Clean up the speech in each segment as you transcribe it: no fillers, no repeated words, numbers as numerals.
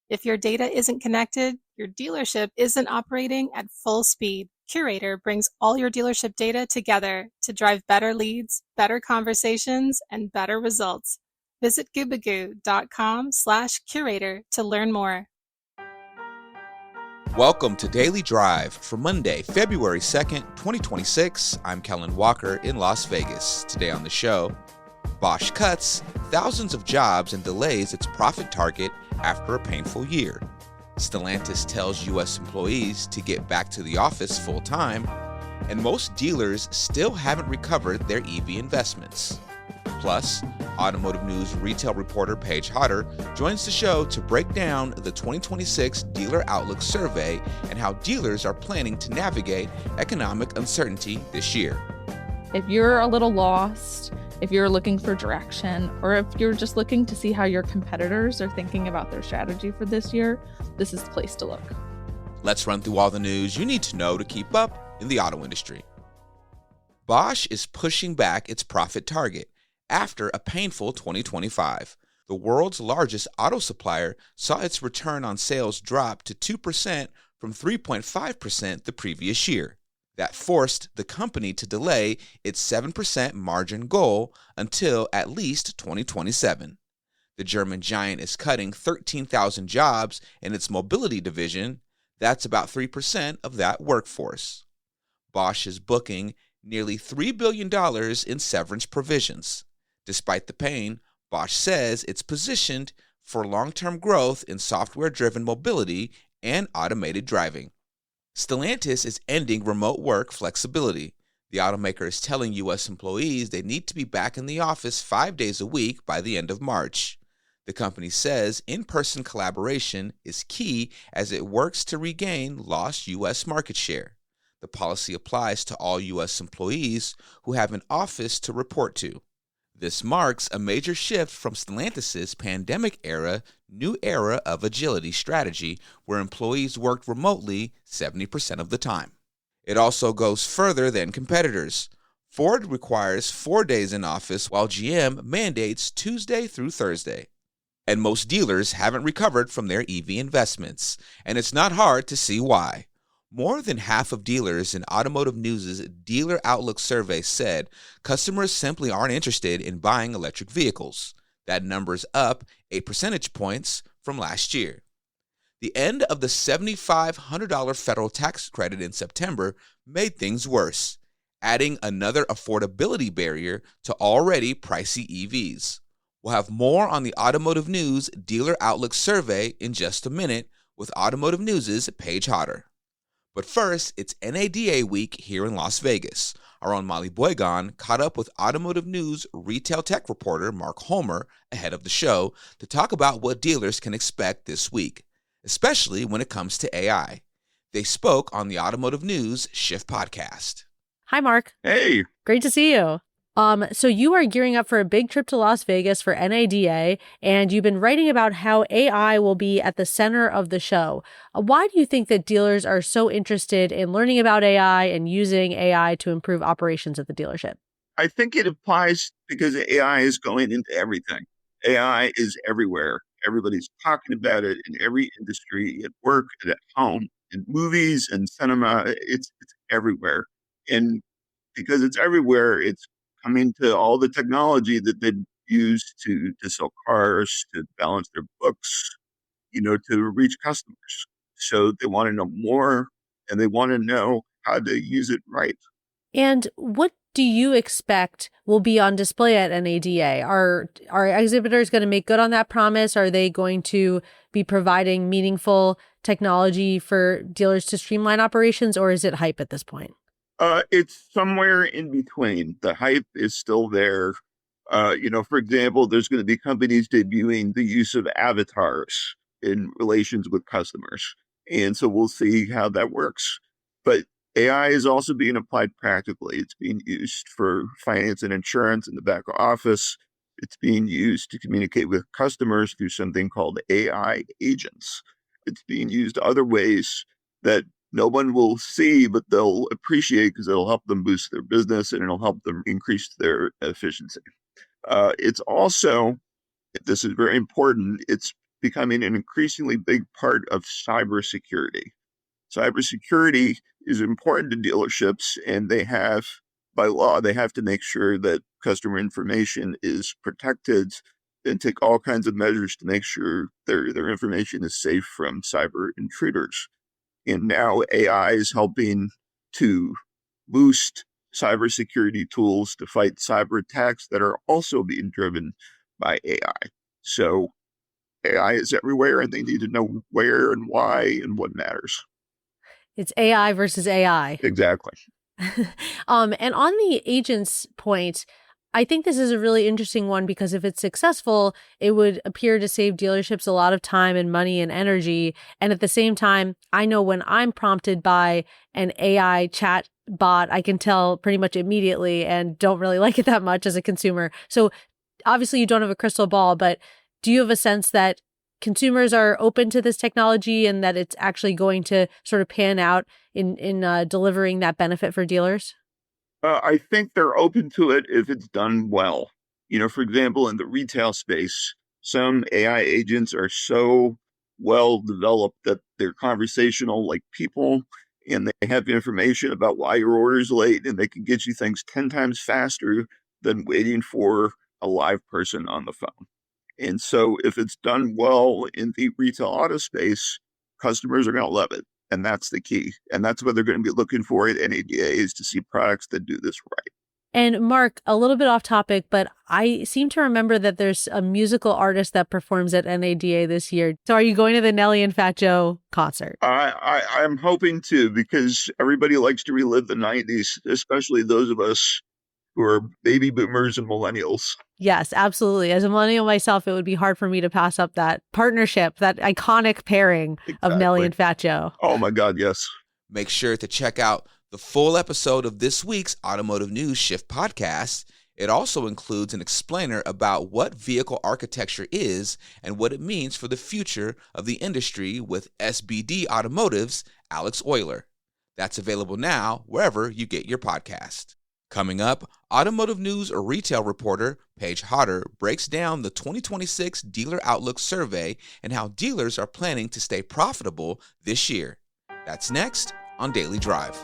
If your data isn't connected, your dealership isn't operating at full speed. Curator brings all your dealership data together to drive better leads, better conversations, and better results. Visit goobagoo.com/curator to learn more. Welcome to Daily Drive for Monday, February 2nd, 2026. I'm Kellen Walker in Las Vegas. Today on the show, Bosch cuts thousands of jobs and delays its profit target after a painful year. Stellantis tells U.S. employees to get back to the office full-time, and most dealers still haven't recovered their EV investments. Plus, Automotive News retail reporter Paige Hodder joins the show to break down the 2026 Dealer Outlook survey and how dealers are planning to navigate economic uncertainty this year. If you're a little lost, if you're looking for direction, or if you're just looking to see how your competitors are thinking about their strategy for this year, this is the place to look. Let's run through all the news you need to know to keep up in the auto industry. Bosch is pushing back its profit target after a painful 2025. The world's largest auto supplier saw its return on sales drop to 2% from 3.5% the previous year. That forced the company to delay its 7% margin goal until at least 2027. The German giant is cutting 13,000 jobs in its mobility division. That's about 3% of that workforce. Bosch is booking nearly $3 billion in severance provisions. Despite the pain, Bosch says it's positioned for long-term growth in software-driven mobility and automated driving. Stellantis is ending remote work flexibility. The automaker is telling U.S. employees they need to be back in the office 5 days a week by the end of March. The company says in-person collaboration is key as it works to regain lost U.S. market share. The policy applies to all U.S. employees who have an office to report to. This marks a major shift from Stellantis' pandemic-era new era of agility strategy, where employees worked remotely 70% of the time. It also goes further than competitors. Ford requires 4 days in office, while GM mandates Tuesday through Thursday. And most dealers haven't recovered from their EV investments, and it's not hard to see why. More than half of dealers in Automotive News' Dealer Outlook survey said customers simply aren't interested in buying electric vehicles. That number's up 8 percentage points from last year. The end of the $7,500 federal tax credit in September made things worse, adding another affordability barrier to already pricey EVs. We'll have more on the Automotive News Dealer Outlook survey in just a minute with Automotive News' Paige Hodder. But first, it's NADA week here in Las Vegas. Our own Molly Boygan caught up with Automotive News retail tech reporter Mark Homer ahead of the show to talk about what dealers can expect this week, especially when it comes to AI. They spoke on the Automotive News Shift podcast. Hi, Mark. Hey. Great to see you. So you are gearing up for a big trip to Las Vegas for NADA, and you've been writing about how AI will be at the center of the show. Why do you think that dealers are so interested in learning about AI and using AI to improve operations at the dealership? I think it applies because AI is going into everything. AI is everywhere. Everybody's talking about it in every industry, at work, at home, in movies and cinema. It's everywhere. And because it's everywhere, it's coming to all the technology that they use to sell cars, to balance their books, to reach customers. So they want to know more, and they want to know how to use it right. And what do you expect will be on display at NADA? Are exhibitors going to make good on that promise? Are they going to be providing meaningful technology for dealers to streamline operations, or is it hype at this point? It's somewhere in between. The hype is still there. For example, there's going to be companies debuting the use of avatars in relations with customers. And so we'll see how that works. But AI is also being applied practically. It's being used for finance and insurance in the back office. It's being used to communicate with customers through something called AI agents. It's being used other ways that no one will see, but they'll appreciate because it'll help them boost their business and it'll help them increase their efficiency. It's also, this is very important, it's becoming an increasingly big part of cybersecurity. Cybersecurity is important to dealerships, and by law, they have to make sure that customer information is protected and take all kinds of measures to make sure their information is safe from cyber intruders. And now AI is helping to boost cybersecurity tools to fight cyber attacks that are also being driven by AI. So AI is everywhere, and they need to know where and why and what matters. It's AI versus AI. Exactly. And on the agent's point, I think this is a really interesting one because if it's successful, it would appear to save dealerships a lot of time and money and energy. And at the same time, I know when I'm prompted by an AI chat bot, I can tell pretty much immediately and don't really like it that much as a consumer. So obviously you don't have a crystal ball, but do you have a sense that consumers are open to this technology and that it's actually going to sort of pan out in delivering that benefit for dealers? I think they're open to it if it's done well. For example, in the retail space, some AI agents are so well developed that they're conversational like people, and they have information about why your order is late, and they can get you things 10 times faster than waiting for a live person on the phone. And so if it's done well in the retail auto space, customers are going to love it. And that's the key. And that's what they're going to be looking for at NADA, is to see products that do this right. And Mark, a little bit off topic, but I seem to remember that there's a musical artist that performs at NADA this year. So are you going to the Nelly and Fat Joe concert? I'm hoping to, because everybody likes to relive the 90s, especially those of us who are baby boomers and millennials. Yes, absolutely. As a millennial myself, it would be hard for me to pass up that partnership, that iconic pairing of Nelly and Fat Joe. Oh my God, yes. Make sure to check out the full episode of this week's Automotive News Shift podcast. It also includes an explainer about what vehicle architecture is and what it means for the future of the industry with SBD Automotive's Alex Euler. That's available now wherever you get your podcast. Coming up, Automotive News retail reporter Paige Hodder breaks down the 2026 Dealer Outlook survey and how dealers are planning to stay profitable this year. That's next on Daily Drive.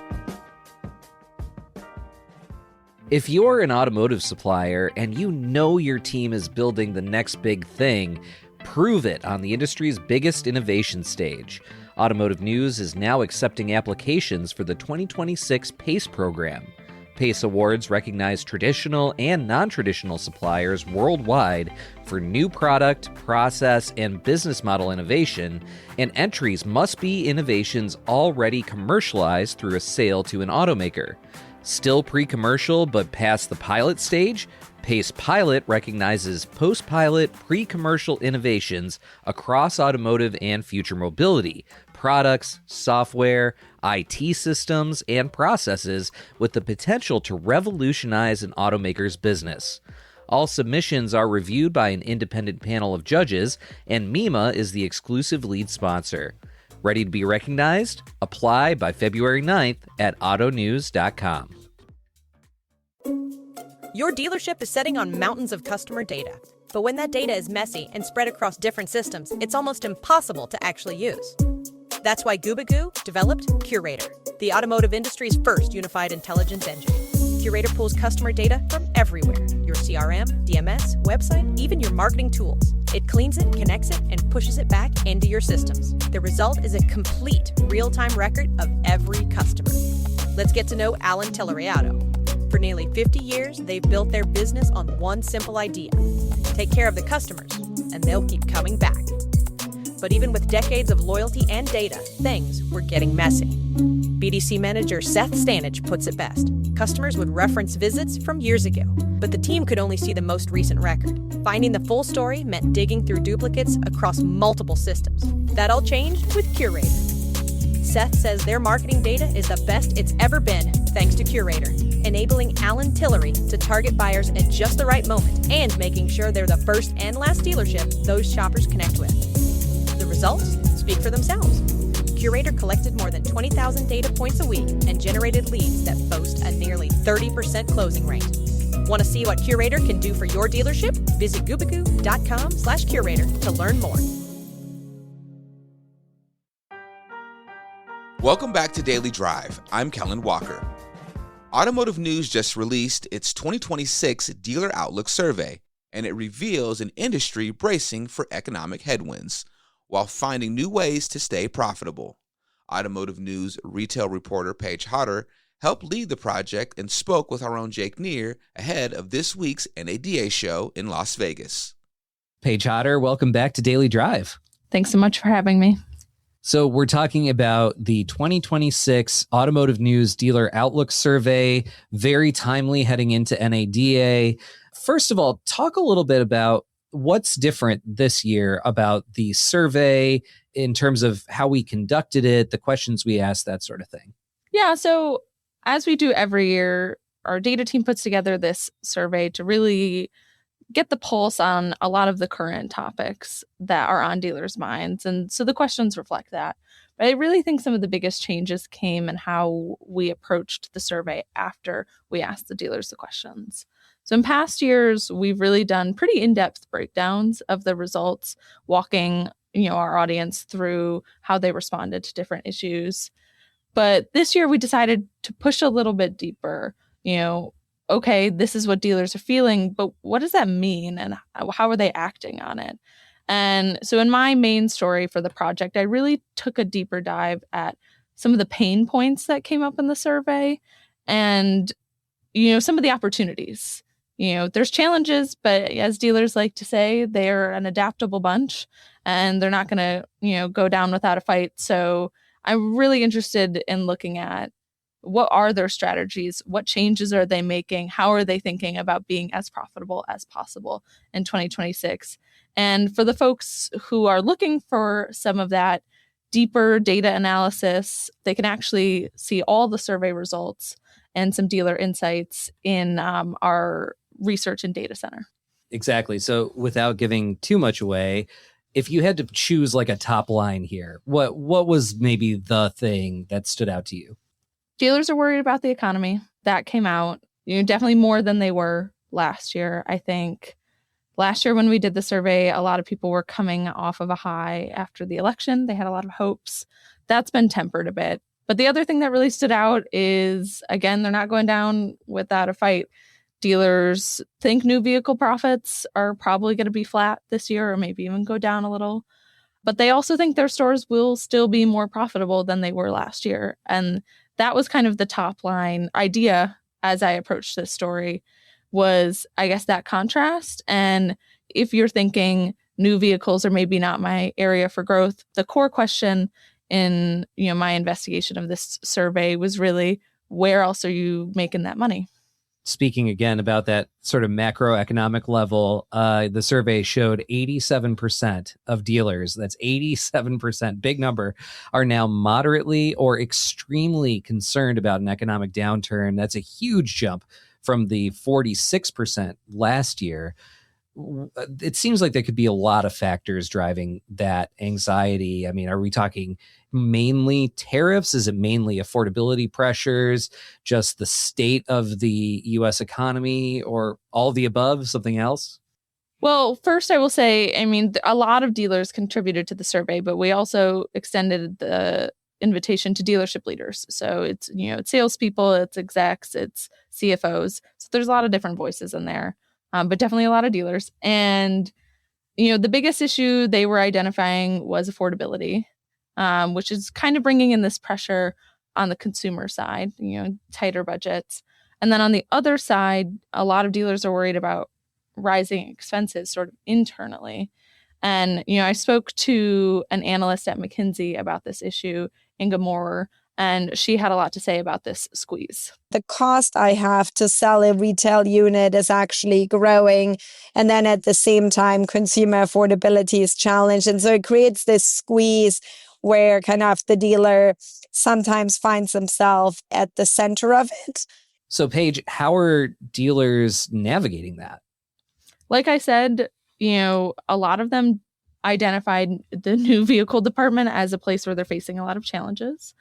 If you're an automotive supplier and you know your team is building the next big thing, prove it on the industry's biggest innovation stage. Automotive News is now accepting applications for the 2026 PACE program. PACE Awards recognize traditional and non-traditional suppliers worldwide for new product, process, and business model innovation, and entries must be innovations already commercialized through a sale to an automaker. Still pre-commercial but past the pilot stage? PACE Pilot recognizes post-pilot, pre-commercial innovations across automotive and future mobility, products, software, IT systems, and processes with the potential to revolutionize an automaker's business. All submissions are reviewed by an independent panel of judges, and MEMA is the exclusive lead sponsor. Ready to be recognized? Apply by February 9th at autonews.com. Your dealership is sitting on mountains of customer data. But when that data is messy and spread across different systems, it's almost impossible to actually use. That's why Gubagoo developed Curator, the automotive industry's first unified intelligence engine. Curator pulls customer data from everywhere: your CRM, DMS, website, even your marketing tools. It cleans it, connects it, and pushes it back into your systems. The result is a complete real-time record of every customer. Let's get to know Alan Telleriato. For nearly 50 years, they've built their business on one simple idea: take care of the customers, and they'll keep coming back. But even with decades of loyalty and data, things were getting messy. BDC manager Seth Stanage puts it best. Customers would reference visits from years ago, but the team could only see the most recent record. Finding the full story meant digging through duplicates across multiple systems. That all changed with Curator. Seth says their marketing data is the best it's ever been thanks to Curator, enabling Alan Tillery to target buyers at just the right moment and making sure they're the first and last dealership those shoppers connect with. The results speak for themselves. Curator collected more than 20,000 data points a week and generated leads that boast a nearly 30% closing rate. Want to see what Curator can do for your dealership? Visit gubagoo.com/curator to learn more. Welcome back to Daily Drive. I'm Kellen Walker. Automotive News just released its 2026 Dealer Outlook survey, and it reveals an industry bracing for economic headwinds while finding new ways to stay profitable. Automotive News retail reporter Paige Hodder helped lead the project and spoke with our own Jake Neer ahead of this week's NADA show in Las Vegas. Paige Hodder, welcome back to Daily Drive. Thanks so much for having me. So we're talking about the 2026 Automotive News Dealer Outlook Survey, very timely heading into NADA. First of all, talk a little bit about what's different this year about the survey in terms of how we conducted it, the questions we asked, that sort of thing. Yeah, so as we do every year, our data team puts together this survey to really get the pulse on a lot of the current topics that are on dealers' minds. And so the questions reflect that. But I really think some of the biggest changes came in how we approached the survey after we asked the dealers the questions. So in past years, we've really done pretty in-depth breakdowns of the results, walking, our audience through how they responded to different issues. But this year we decided to push a little bit deeper, okay, this is what dealers are feeling, but what does that mean and how are they acting on it? And so in my main story for the project, I really took a deeper dive at some of the pain points that came up in the survey and, some of the opportunities. There's challenges, but as dealers like to say, they're an adaptable bunch and they're not going to, go down without a fight. So I'm really interested in looking at what are their strategies? What changes are they making? How are they thinking about being as profitable as possible in 2026? And for the folks who are looking for some of that deeper data analysis, they can actually see all the survey results and some dealer insights in our research and data center. Exactly. So without giving too much away, if you had to choose like a top line here, what was maybe the thing that stood out to you? Dealers are worried about the economy. That came out, definitely more than they were last year. I think last year when we did the survey, a lot of people were coming off of a high after the election. They had a lot of hopes. That's been tempered a bit. But the other thing that really stood out is, again, they're not going down without a fight. Dealers think new vehicle profits are probably going to be flat this year or maybe even go down a little. But they also think their stores will still be more profitable than they were last year. And that was kind of the top line idea as I approached this story was, I guess, that contrast. And if you're thinking new vehicles are maybe not my area for growth, the core question in my investigation of this survey was really, where else are you making that money? Speaking again about that sort of macroeconomic level, the survey showed 87% of dealers, that's 87%, big number, are now moderately or extremely concerned about an economic downturn. That's a huge jump from the 46% last year. It seems like there could be a lot of factors driving that anxiety. I mean, are we talking mainly tariffs? Is it mainly affordability pressures, just the state of the U.S. economy, or all of the above, something else? Well, first I will say, a lot of dealers contributed to the survey, but we also extended the invitation to dealership leaders. So it's, it's salespeople, it's execs, it's CFOs. So there's a lot of different voices in there. But definitely a lot of dealers. And, the biggest issue they were identifying was affordability, which is kind of bringing in this pressure on the consumer side, tighter budgets. And then on the other side, a lot of dealers are worried about rising expenses sort of internally. And, I spoke to an analyst at McKinsey about this issue, Inga Moorer, and she had a lot to say about this squeeze. The cost I have to sell a retail unit is actually growing. And then at the same time, consumer affordability is challenged. And so it creates this squeeze where kind of the dealer sometimes finds themselves at the center of it. So Paige, how are dealers navigating that? Like I said, a lot of them identified the new vehicle department as a place where they're facing a lot of challenges.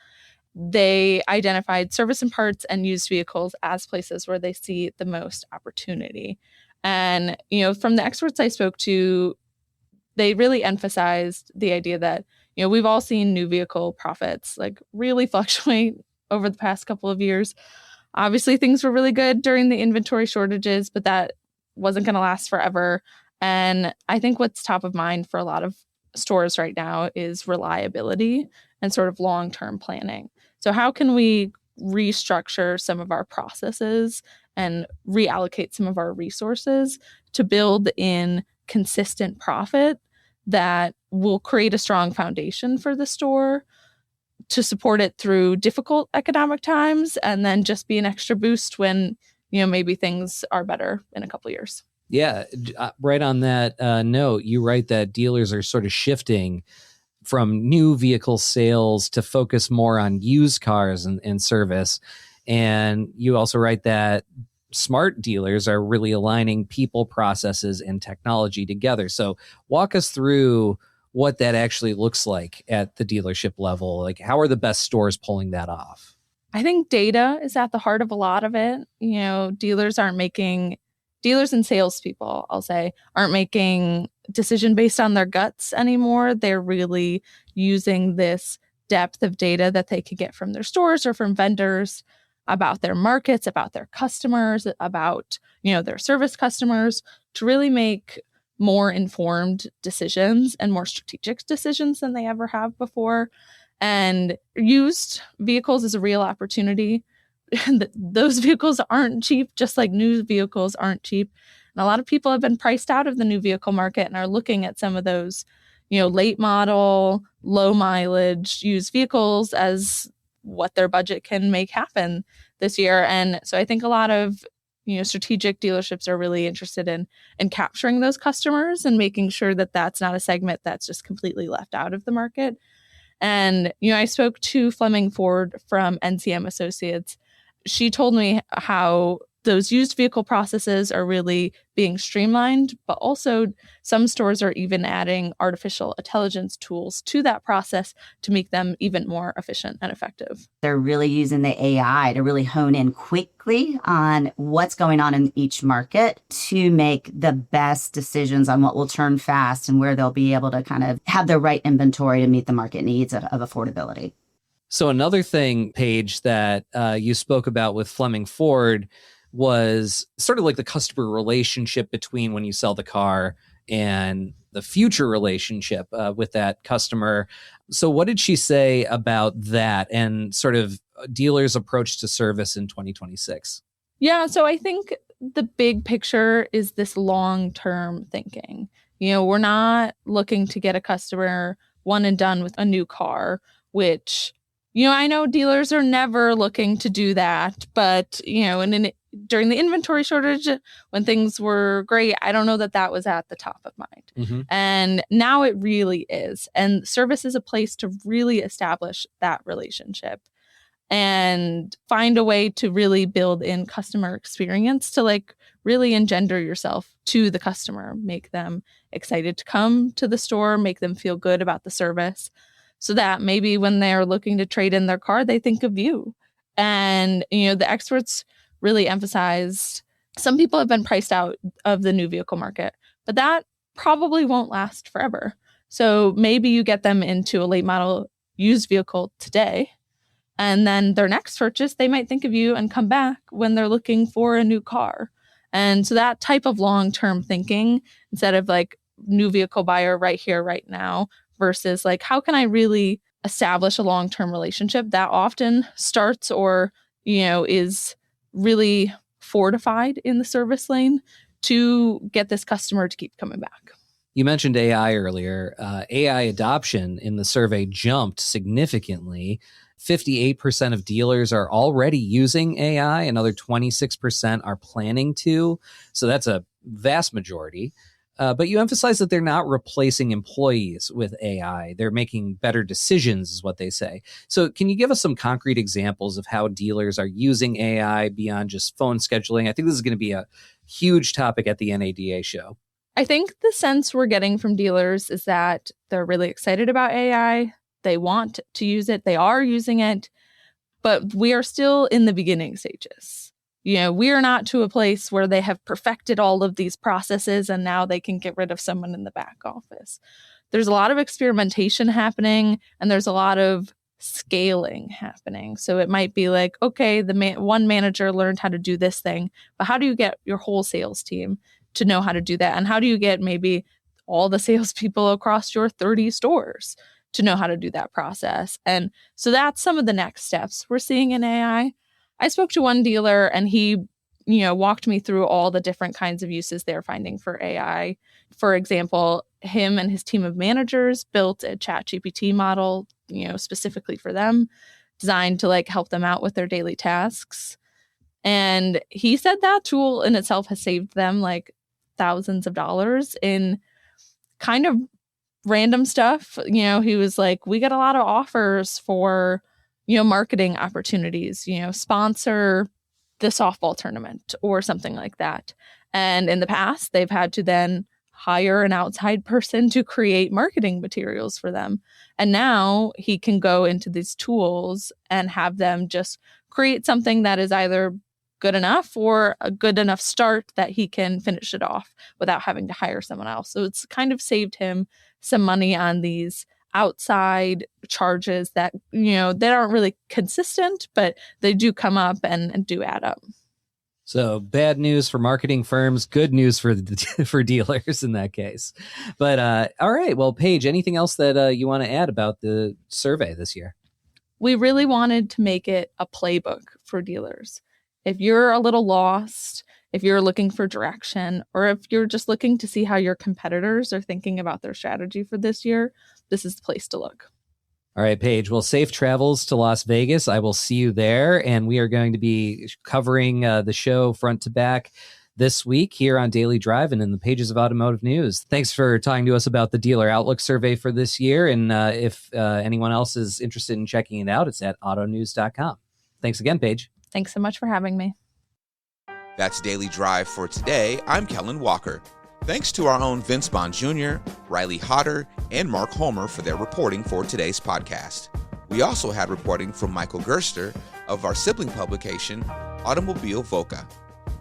They identified service and parts and used vehicles as places where they see the most opportunity. And, from the experts I spoke to, they really emphasized the idea that, We've all seen new vehicle profits like really fluctuate over the past couple of years. Obviously, things were really good during the inventory shortages, but that wasn't going to last forever. And I think what's top of mind for a lot of stores right now is reliability and sort of long-term planning. So how can we restructure some of our processes and reallocate some of our resources to build in consistent profit that will create a strong foundation for the store to support it through difficult economic times and then just be an extra boost when, maybe things are better in a couple of years. Yeah, right on that note, you write that dealers are sort of shifting from new vehicle sales to focus more on used cars and service. And you also write that smart dealers are really aligning people, processes, and technology together. So walk us through what that actually looks like at the dealership level. Like, how are the best stores pulling that off? I think data is at the heart of a lot of it. Dealers and salespeople, I'll say, aren't making decision based on their guts anymore. They're really using this depth of data that they can get from their stores or from vendors about their markets, about their customers, about, their service customers to really make more informed decisions and more strategic decisions than they ever have before. And used vehicles is a real opportunity. Those vehicles aren't cheap, just like new vehicles aren't cheap. And a lot of people have been priced out of the new vehicle market and are looking at some of those, late model, low mileage used vehicles as what their budget can make happen this year. And so I think a lot of strategic dealerships are really interested in capturing those customers and making sure that that's not a segment that's just completely left out of the market. And, I spoke to Fleming Ford from NCM Associates. She told me how those used vehicle processes are really being streamlined, but also some stores are even adding artificial intelligence tools to that process to make them even more efficient and effective. They're really using the AI to really hone in quickly on what's going on in each market to make the best decisions on what will turn fast and where they'll be able to kind of have the right inventory to meet the market needs of affordability. So another thing, Paige, that you spoke about with Fleming Ford was sort of like the customer relationship between when you sell the car and the future relationship with that customer. So what did she say about that and sort of dealers' approach to service in 2026? Yeah, so I think the big picture is this long-term thinking. We're not looking to get a customer one and done with a new car, which, I know dealers are never looking to do that, but, during the inventory shortage, when things were great, I don't know that was at the top of mind. Mm-hmm. And now it really is. And service is a place to really establish that relationship and find a way to really build in customer experience to like really engender yourself to the customer, make them excited to come to the store, make them feel good about the service so that maybe when they're looking to trade in their car, they think of you. And, the experts really emphasized some people have been priced out of the new vehicle market, but that probably won't last forever. So maybe you get them into a late model used vehicle today, and then their next purchase, they might think of you and come back when they're looking for a new car. And so that type of long-term thinking, instead of like new vehicle buyer right here, right now, versus like, how can I really establish a long-term relationship that often starts or, is really fortified in the service lane to get this customer to keep coming back. You mentioned AI earlier. AI adoption in the survey jumped significantly. 58% of dealers are already using AI. Another 26% are planning to. So that's a vast majority. But you emphasize that they're not replacing employees with AI. They're making better decisions, is what they say. So can you give us some concrete examples of how dealers are using AI beyond just phone scheduling? I think this is going to be a huge topic at the NADA show. I think the sense we're getting from dealers is that they're really excited about AI. They want to use it. They are using it. But we are still in the beginning stages. We are not to a place where they have perfected all of these processes and now they can get rid of someone in the back office. there's a lot of experimentation happening and there's a lot of scaling happening. So it might be like, okay, one manager learned how to do this thing, but how do you get your whole sales team to know how to do that? And how do you get maybe all the salespeople across your 30 stores to know how to do that process? And so that's some of the next steps we're seeing in AI. I spoke to one dealer and he, walked me through all the different kinds of uses they're finding for AI. For example, him and his team of managers built a ChatGPT model, specifically for them, designed to like help them out with their daily tasks. And he said that tool in itself has saved them like thousands of dollars in kind of random stuff. He was like, we get a lot of offers for, marketing opportunities, sponsor the softball tournament or something like that. And in the past, they've had to then hire an outside person to create marketing materials for them. And now he can go into these tools and have them just create something that is either good enough or a good enough start that he can finish it off without having to hire someone else. So it's kind of saved him some money on these outside charges that, they aren't really consistent, but they do come up and do add up. So bad news for marketing firms, good news for for dealers in that case. But all right, well, Paige, anything else that you want to add about the survey this year? We really wanted to make it a playbook for dealers. If you're a little lost, if you're looking for direction, or if you're just looking to see how your competitors are thinking about their strategy for this year, this is the place to look. All right, Paige. Well, safe travels to Las Vegas. I will see you there. And we are going to be covering the show front to back this week here on Daily Drive and in the pages of Automotive News. Thanks for talking to us about the Dealer Outlook survey for this year. And if anyone else is interested in checking it out, it's at autonews.com. Thanks again, Paige. Thanks so much for having me. That's Daily Drive for today. I'm Kellen Walker. Thanks to our own Vince Bond Jr., Riley Hodder, and Mark Homer for their reporting for today's podcast. We also had reporting from Michael Gerster of our sibling publication, Automobile Voca.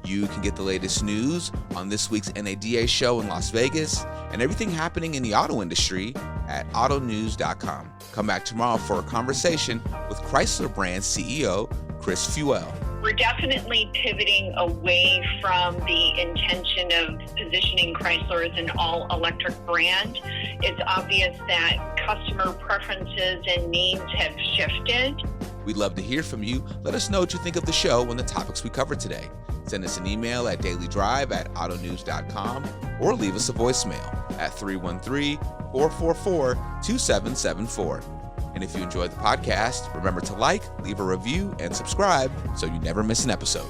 You can get the latest news on this week's NADA show in Las Vegas and everything happening in the auto industry at autonews.com. Come back tomorrow for a conversation with Chrysler brand CEO Chris Fuel. We're definitely pivoting away from the intention of positioning Chrysler as an all-electric brand. It's obvious that customer preferences and needs have shifted. We'd love to hear from you. Let us know what you think of the show and the topics we covered today. Send us an email at dailydrive@autonews.com or leave us a voicemail at 313-444-2774. And if you enjoyed the podcast, remember to like, leave a review, and subscribe so you never miss an episode.